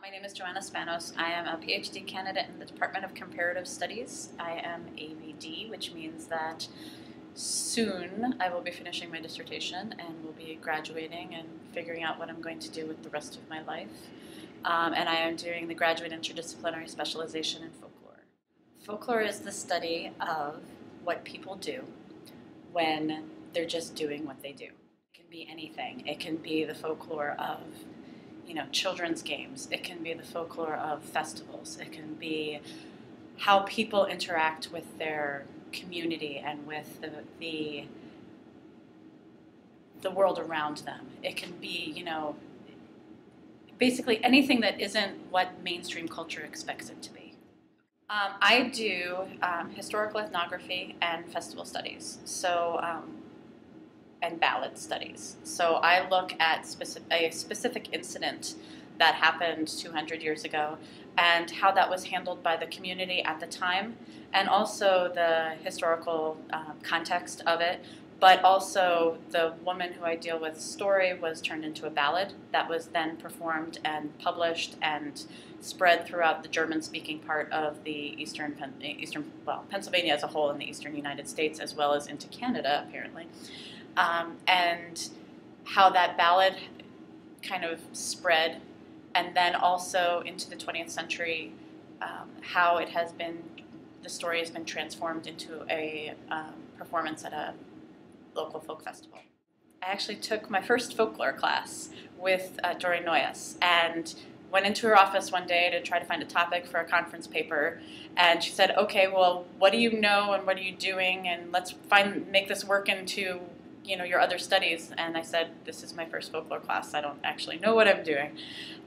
My name is Joanna Spanos. I am a PhD candidate in the Department of Comparative Studies. I am AVD, which means that soon I will be finishing my dissertation and will be graduating and figuring out what I'm going to do with the rest of my life. And I am doing the graduate interdisciplinary specialization in folklore. Folklore is the study of what people do when they're just doing what they do. It can be anything. It can be the folklore of children's games. It can be the folklore of festivals. It can be how people interact with their community and with the world around them. It can be, basically anything that isn't what mainstream culture expects it to be. I do historical ethnography and festival studies. And ballad studies. So I look at a specific incident that happened 200 years ago and how that was handled by the community at the time, and also the historical context of it, but also the woman who I deal with story was turned into a ballad that was then performed and published and spread throughout the German-speaking part of the Pennsylvania as a whole in the eastern United States, as well as into Canada, apparently. And how that ballad kind of spread, and then also into the 20th century, how it has been, the story has been transformed into a performance at a local folk festival. I actually took my first folklore class with Dori Noyes, and went into her office one day to try to find a topic for a conference paper, and she said, okay, well, what do you know and what are you doing, and let's make this work into your other studies. And I said, this is my first folklore class. I don't actually know what I'm doing.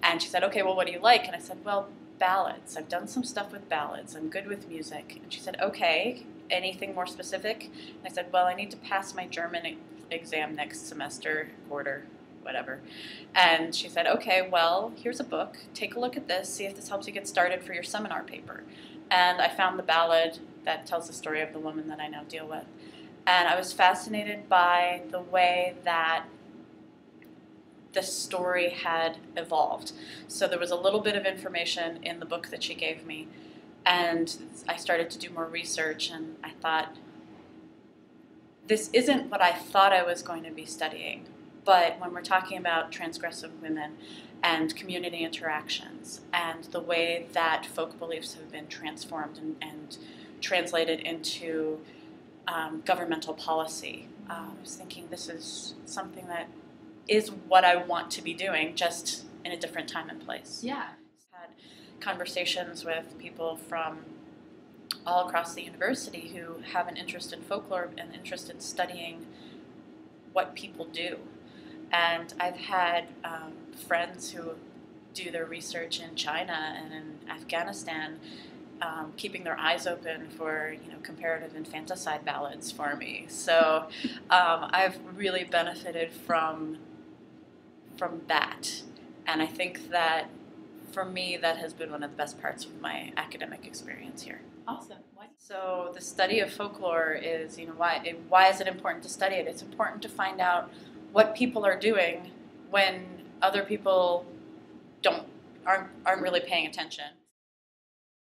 And she said, okay, well, what do you like? And I said, well, ballads. I've done some stuff with ballads. I'm good with music. And she said, okay, anything more specific? And I said, well, I need to pass my German exam next semester, quarter, whatever. And she said, okay, well, here's a book. Take a look at this. See if this helps you get started for your seminar paper. And I found the ballad that tells the story of the woman that I now deal with. And I was fascinated by the way that the story had evolved. So there was a little bit of information in the book that she gave me, and I started to do more research, and I thought, this isn't what I thought I was going to be studying, but when we're talking about transgressive women and community interactions and the way that folk beliefs have been transformed and translated into governmental policy. I was thinking this is something that is what I want to be doing, just in a different time and place. Yeah. I've had conversations with people from all across the university who have an interest in folklore and interest in studying what people do. And I've had friends who do their research in China and in Afghanistan, keeping their eyes open for comparative infanticide ballads for me. So I've really benefited from that, and I think that for me that has been one of the best parts of my academic experience here. Awesome. So the study of folklore is why is it important to study it? It's important to find out what people are doing when other people aren't really paying attention.